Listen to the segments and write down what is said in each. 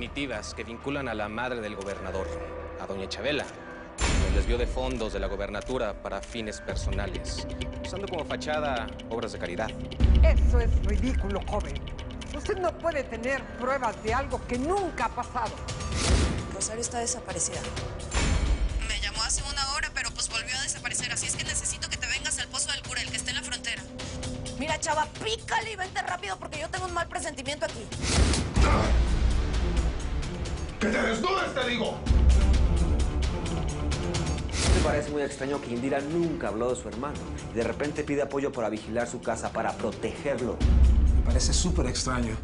definitivas que vinculan a la madre del gobernador, a doña Chabela, quien desvió de fondos de la gobernatura para fines personales, usando como fachada obras de caridad. Eso es ridículo, joven. Usted no puede tener pruebas de algo que nunca ha pasado. Rosario está desaparecida. Me llamó hace una hora, pero pues volvió a desaparecer. Así es que necesito que te vengas al Pozo del Cura, el que está en la frontera. Mira, chava, pícale y vente rápido porque yo tengo un mal presentimiento aquí. ¡Que te desnudes, te digo! Me parece muy extraño que Indira nunca habló de su hermano y de repente pide apoyo para vigilar su casa, para protegerlo. Me parece súper extraño.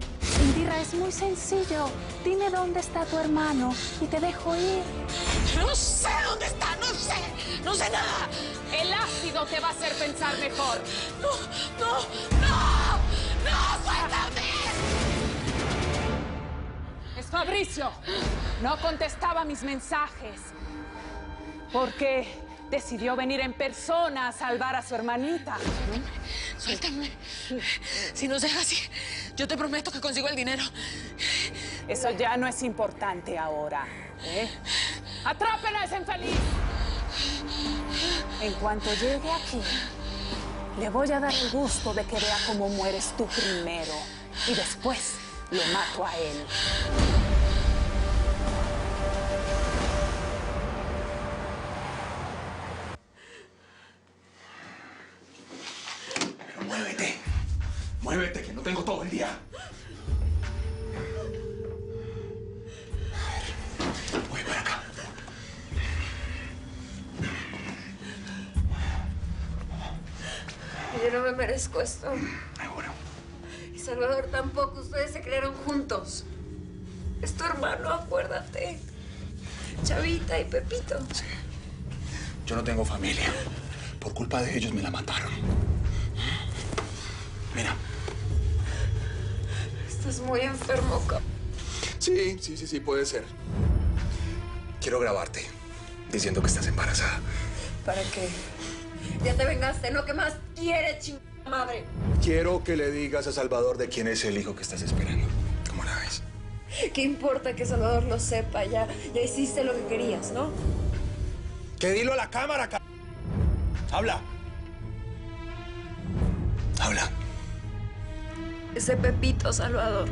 Indira, es muy sencillo. Dime dónde está tu hermano y te dejo ir. No sé dónde está, no sé. No sé nada. El ácido te va a hacer pensar mejor. No, suéltame. Es Fabricio. No contestaba mis mensajes. Porque decidió venir en persona a salvar a su hermanita. Suéltame. Si nos dejas así, yo te prometo que consigo el dinero. Eso ya no es importante ahora, ¿eh? ¡Atrápenlo a ese infeliz! En cuanto llegue aquí, le voy a dar el gusto de que vea cómo mueres tú primero. Y después lo mato a él. Pero muévete. Muévete, que no tengo todo el día. A ver, voy para acá. Yo no me merezco esto. Seguro. Y Salvador tampoco. Ustedes se crearon juntos. Es tu hermano, acuérdate. Chavita y Pepito. Sí. Yo no tengo familia. Por culpa de ellos me la mataron. Mira. Estás muy enfermo, cabrón. Sí, puede ser. Quiero grabarte diciendo que estás embarazada. ¿Para qué? Ya te vengaste, ¿no? ¿Qué más quieres, chingada madre? Quiero que le digas a Salvador de quién es el hijo que estás esperando. ¿Cómo la ves? ¿Qué importa que Salvador lo sepa? Ya hiciste lo que querías, ¿no? Que dilo a la cámara, Habla. Habla. Ese Pepito, Salvador.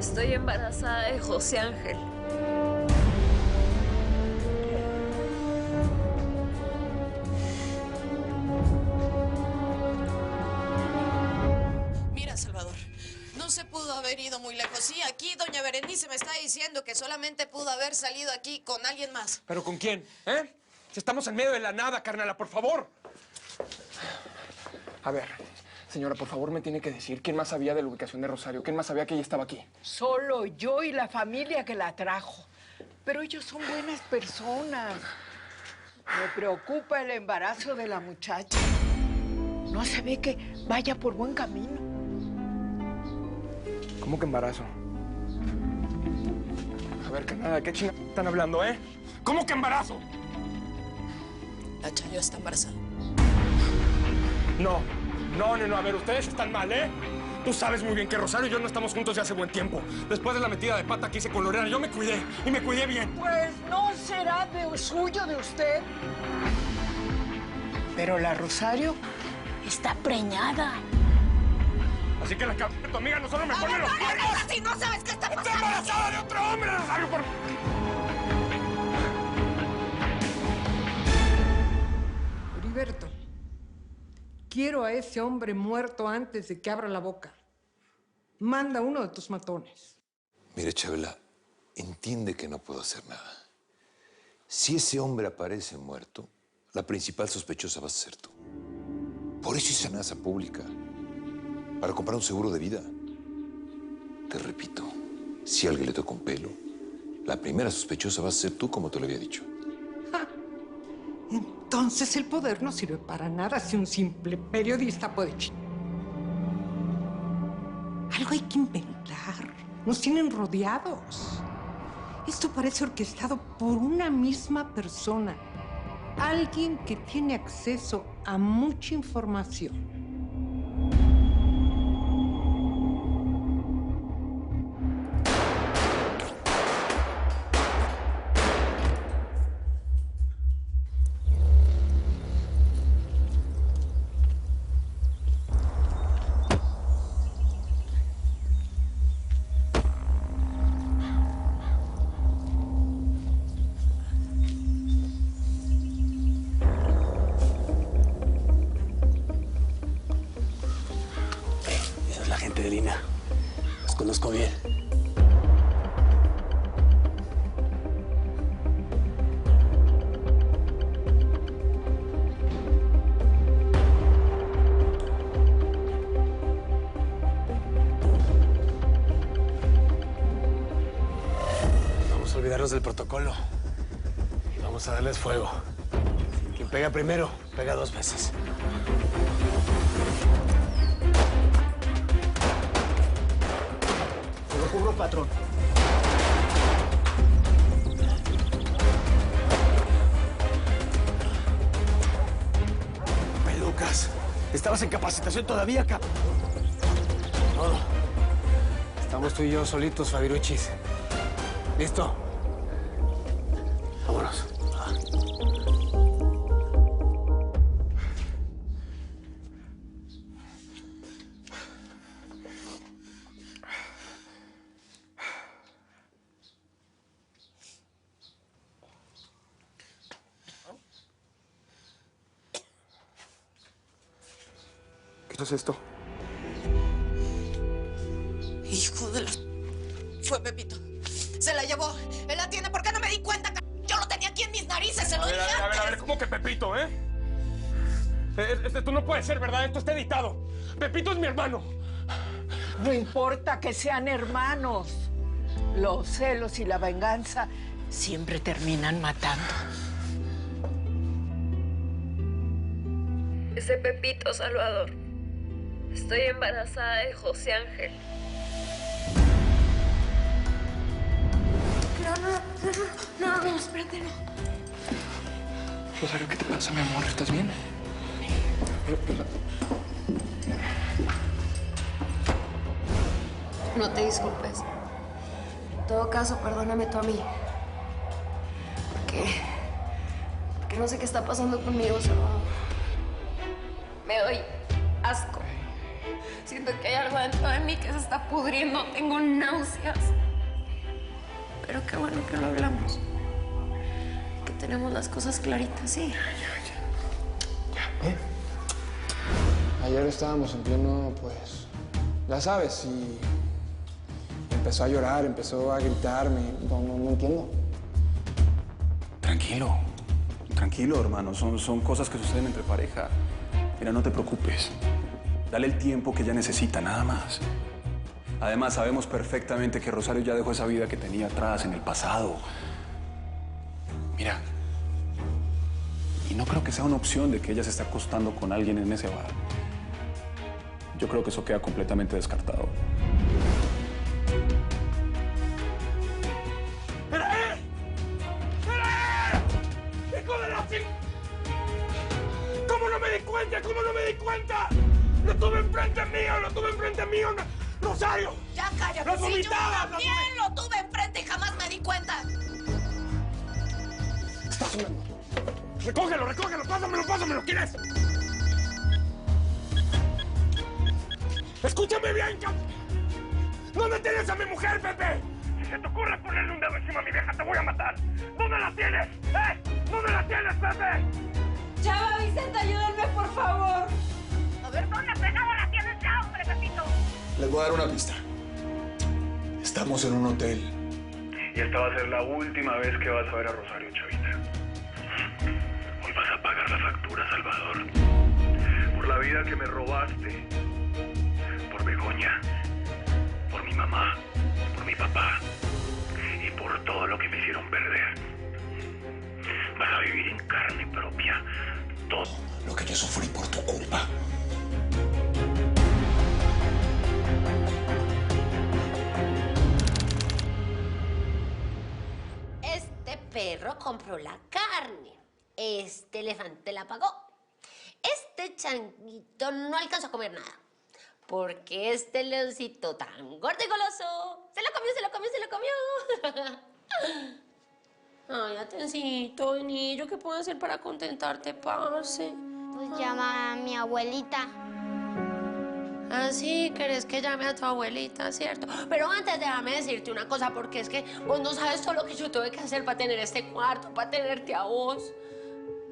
Estoy embarazada de José Ángel. Mira, Salvador, no se pudo haber ido muy lejos. Sí, aquí doña Berenice me está diciendo que solamente pudo haber salido aquí con alguien más. ¿Pero con quién? ¿Eh? Si estamos en medio de la nada, carnala, por favor. A ver, señora, por favor, me tiene que decir quién más sabía de la ubicación de Rosario, quién más sabía que ella estaba aquí. Solo yo y la familia que la trajo. Pero ellos son buenas personas. Me preocupa el embarazo de la muchacha. No se ve que vaya por buen camino. ¿Cómo que embarazo? A ver, carnala, ¿de qué chingados están hablando, eh? ¿Cómo que embarazo? La Chayo está embarazada. No, a ver, ustedes están mal, ¿eh? Tú sabes muy bien que Rosario y yo no estamos juntos ya hace buen tiempo. Después de la metida de pata que hice con Lorena, yo me cuidé, y me cuidé bien. Pues no será de suyo de usted. Pero la Rosario está preñada. Así que la cabeza de tu amiga no solo me pone los cuernos. Ahora sí no sabes qué está pasando. ¡Está embarazada de otro hombre, Rosario! Heriberto, quiero a ese hombre muerto antes de que abra la boca. Manda uno de tus matones. Mire, Chabela, entiende que no puedo hacer nada. Si ese hombre aparece muerto, la principal sospechosa vas a ser tú. Por eso hice amenaza pública, para comprar un seguro de vida. Te repito, si a alguien le toca un pelo, la primera sospechosa vas a ser tú, como te lo había dicho. Entonces el poder no sirve para nada si un simple periodista puede Algo hay que inventar. Nos tienen rodeados. Esto parece orquestado por una misma persona. Alguien que tiene acceso a mucha información. conozco bien. Vamos a olvidarnos del protocolo y vamos a darles fuego. Quien pega primero, pega 2 veces. Lo cubro, patrón. Lucas, ¿estabas en capacitación todavía, cap? No. Estamos tú y yo solitos, Fabiruchis. ¿Listo? Vámonos. ¿Qué es esto? Hijo de la... Fue Pepito. Se la llevó. Él la tiene. ¿Por qué no me di cuenta? Yo lo tenía aquí en mis narices. Se lo dije antes. A ver, ¿cómo que Pepito, eh? Esto no puede ser, ¿verdad? Esto está editado. Pepito es mi hermano. No importa que sean hermanos. Los celos y la venganza siempre terminan matando. Ese Pepito, Salvador. Estoy embarazada de José Ángel. No, espérate, no. Rosario, ¿qué te pasa, mi amor? ¿Estás bien? No te disculpes. En todo caso, perdóname tú a mí. Porque no sé qué está pasando conmigo, Salvador. Me doy asco. Siento que hay algo dentro de mí que se está pudriendo. Tengo náuseas. Pero qué bueno que lo hablamos. Que tenemos las cosas claritas, ¿sí? Ya. Ayer estábamos en pleno, pues, ya sabes, y empezó a llorar, empezó a gritarme. No entiendo. Tranquilo, hermano. Son cosas que suceden entre pareja. Mira, no te preocupes. Dale el tiempo que ella necesita, nada más. Además, sabemos perfectamente que Rosario ya dejó esa vida que tenía atrás, en el pasado. Mira, y no creo que sea una opción de que ella se esté acostando con alguien en ese bar. Yo creo que eso queda completamente descartado. ¡Hijo de la chica! ¿Cómo no me di cuenta? ¿Cómo no me di cuenta? ¡Lo tuve enfrente mío! ¡Rosario! Ya cállate. ¡Lo Si yo vomitabas! también lo tuve enfrente y jamás me di cuenta. Estás sonando. Recógelo, pásamelo, ¿quién es? Escúchame bien, ¿dónde tienes a mi mujer, Pepe? Si se te ocurre ponerle un dedo encima a mi vieja, te voy a matar. ¿Dónde la tienes? ¿Dónde la tienes, Pepe? Chava, Vicente, ayúdenme, por favor. A ver, ¿dónde pegada la tienes ya, hombre, Pepito? Les voy a dar una pista. Estamos en un hotel. Y esta va a ser la última vez que vas a ver a Rosario, chavita. Hoy vas a pagar la factura, Salvador. Por la vida que me robaste. Por Begoña. Por mi mamá. Por mi papá. Y por todo lo que me hicieron perder. Vas a vivir en carne propia todo lo que yo sufrí por tu culpa. Este perro compró la carne. Este elefante la pagó. Este changuito no alcanzó a comer nada. Porque este leoncito tan gordo y goloso se lo comió. Ay, Atencito, niño, ¿qué puedo hacer para contentarte, parce? Pues llama a mi abuelita. Ah, sí, querés que llame a tu abuelita, ¿cierto? Pero antes déjame decirte una cosa, porque es que vos no sabes todo lo que yo tuve que hacer para tener este cuarto, para tenerte a vos.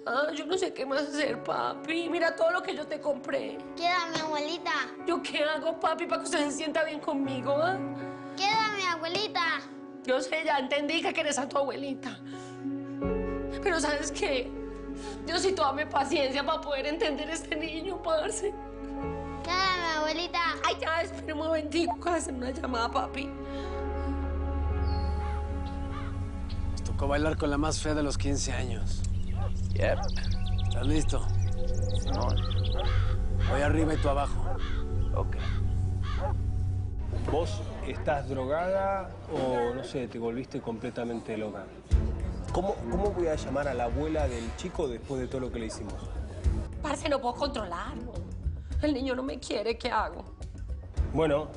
Ah, yo no sé qué más hacer, papi. Mira todo lo que yo te compré. Quiero a mi abuelita. ¿Yo qué hago, papi, para que usted se sienta bien conmigo, ah? abuelita. Yo sé, ya entendí que quieres a tu abuelita. Pero ¿sabes qué? Diosito, dame paciencia para poder entender a este niño, parce. Dame, abuelita. Ay, ya, espera un momentico, que voy a hacer una llamada, papi. Nos tocó bailar con la más fea de los 15 años. Yep. ¿Estás listo? No. Voy arriba y tú abajo. Ok. ¿Vos estás drogada o, no sé, te volviste completamente loca? ¿Cómo voy a llamar a la abuela del chico después de todo lo que le hicimos? Parce, no puedo controlarlo. El niño no me quiere, ¿qué hago? Bueno,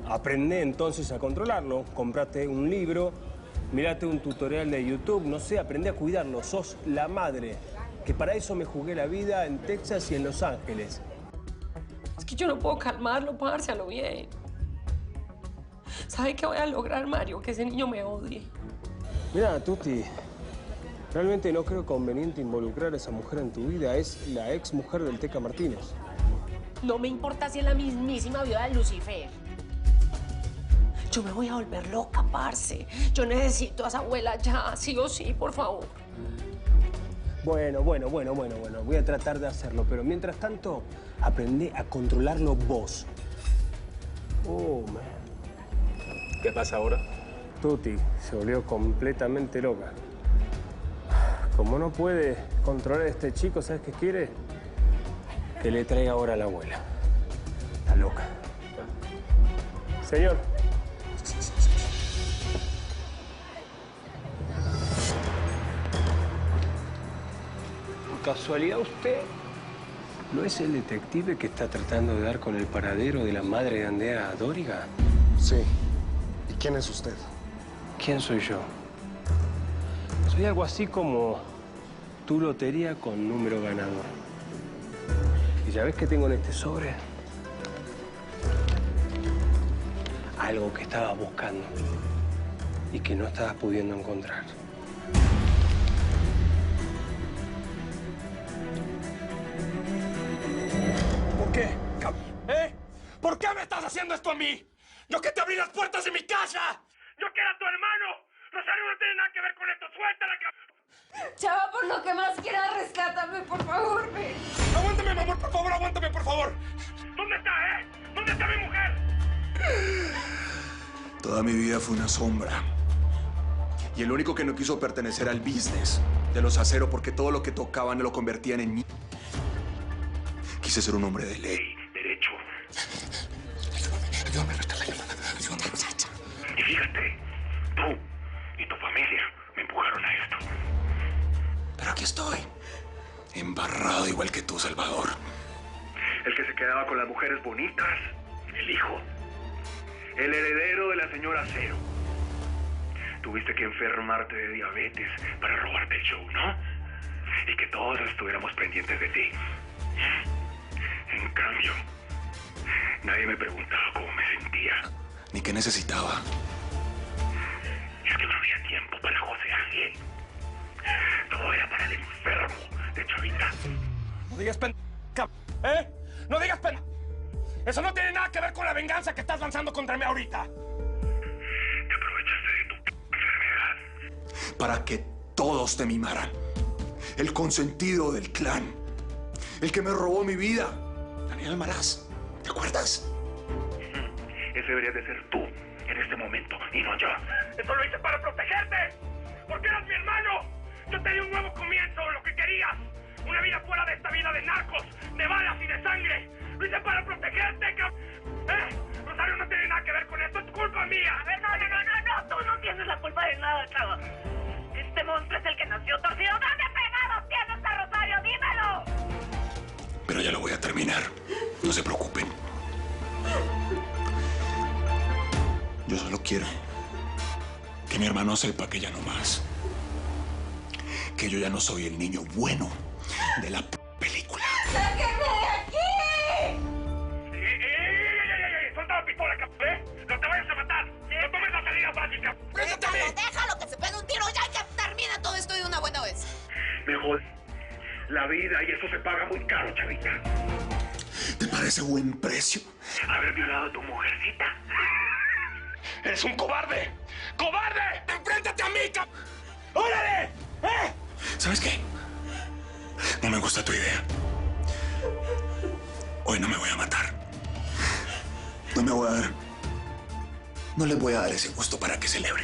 aprende entonces a controlarlo. Comprate un libro, mirate un tutorial de YouTube, no sé, aprende a cuidarlo. Sos la madre, que para eso me jugué la vida en Texas y en Los Ángeles. Es que yo no puedo calmarlo, parce, a lo bien. ¿Sabe qué voy a lograr, Mario? Que ese niño me odie. Mira, Tuti, realmente no creo conveniente involucrar a esa mujer en tu vida. Es la ex mujer del Teca Martínez. No me importa si es la mismísima viuda de Lucifer. Yo me voy a volver loca, parce. Yo necesito a esa abuela ya, sí o sí, por favor. Bueno. Voy a tratar de hacerlo, pero mientras tanto, aprende a controlarlo vos. Oh, man. ¿Qué pasa ahora? Tuti se volvió completamente loca. Como no puede controlar a este chico, ¿sabes qué quiere? Que le traiga ahora a la abuela. Está loca. Señor. ¿Por casualidad usted no es el detective que está tratando de dar con el paradero de la madre de Andrea Dóriga? Sí. ¿Y quién es usted? ¿Quién soy yo? Soy algo así como tu lotería con número ganador. ¿Y ya ves qué tengo en este sobre? Algo que estabas buscando y que no estabas pudiendo encontrar. ¿Por qué? ¿Eh? ¿Por qué me estás haciendo esto a mí? ¡Yo que te abrí las puertas de mi casa! ¡Yo que era tu hermano! ¡Rosario no tiene nada que ver con esto! ¡Suéltala, Chava, por lo que más quieras, rescátame, por favor, ven. ¡Aguántame, mi amor, por favor! ¡Aguántame, por favor! ¿Dónde está, ¿Dónde está mi mujer? Toda mi vida fue una sombra. Y el único que no quiso pertenecer al business de los aceros porque todo lo que tocaban lo convertían en mí. Quise ser un hombre de ley, derecho. Ayúdame, ayúdame. Y fíjate, tú y tu familia me empujaron a esto. Pero aquí estoy, embarrado igual que tú, Salvador. El que se quedaba con las mujeres bonitas, el hijo. El heredero de la señora Cero. Tuviste que enfermarte de diabetes para robarte el show, ¿no? Y que todos estuviéramos pendientes de ti. En cambio, nadie me preguntaba cómo me sentía, ni qué necesitaba. Es que no había tiempo para José Ángel. Todo era para el enfermo de Chavita. No digas ¿eh? No digas pena. Eso no tiene nada que ver con la venganza que estás lanzando contra mí ahorita. Te aprovechaste de tu enfermedad para que todos te mimaran. El consentido del clan. El que me robó mi vida. Daniel Almaraz. ¿Te acuerdas? Ese deberías de ser tú en este momento y no yo. Eso lo hice para protegerte. Porque eras mi hermano. Yo te di un nuevo comienzo, lo que querías. Una vida fuera de esta vida de narcos, de balas y de sangre. Lo hice para protegerte, Rosario no tiene nada que ver con esto, es culpa mía. A ver, no, tú no tienes la culpa de nada, chava. Este monstruo es el que nació torcido. ¿Dónde pegados tienes a Rosario? ¡Dímelo! Pero ya lo voy a terminar. No se preocupen. Yo solo quiero que mi hermano sepa que ya no más. Que yo ya no soy el niño bueno de la película. ¡Sáquenme de aquí! ¡Suelta la pistola, ¡No te vayas a matar! ¡No tomes la salida fácil, Déjalo, que se pegue un tiro ya y que termine todo esto de una buena vez. Mejor la vida y eso se paga muy caro, Chavita. ¿Te parece buen precio haber violado a tu mujercita? ¡Eres un cobarde! ¡Cobarde! ¡Enfréntate a mí, ¡Órale! ¿Eh? ¿Sabes qué? No me gusta tu idea. Hoy no me voy a matar. No me voy a dar... No les voy a dar ese gusto para que celebre.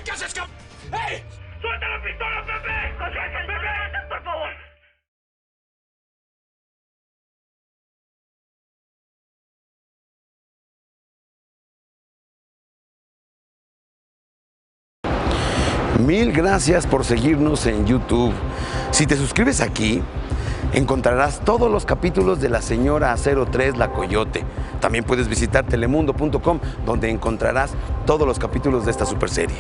¿Qué haces, ¡Ey! ¡Suelta la pistola, Pepe! ¡Pepe! ¡Por favor! Mil gracias por seguirnos en YouTube. Si te suscribes aquí, encontrarás todos los capítulos de La Señora 03 La Coyote. También puedes visitar telemundo.com, donde encontrarás todos los capítulos de esta superserie.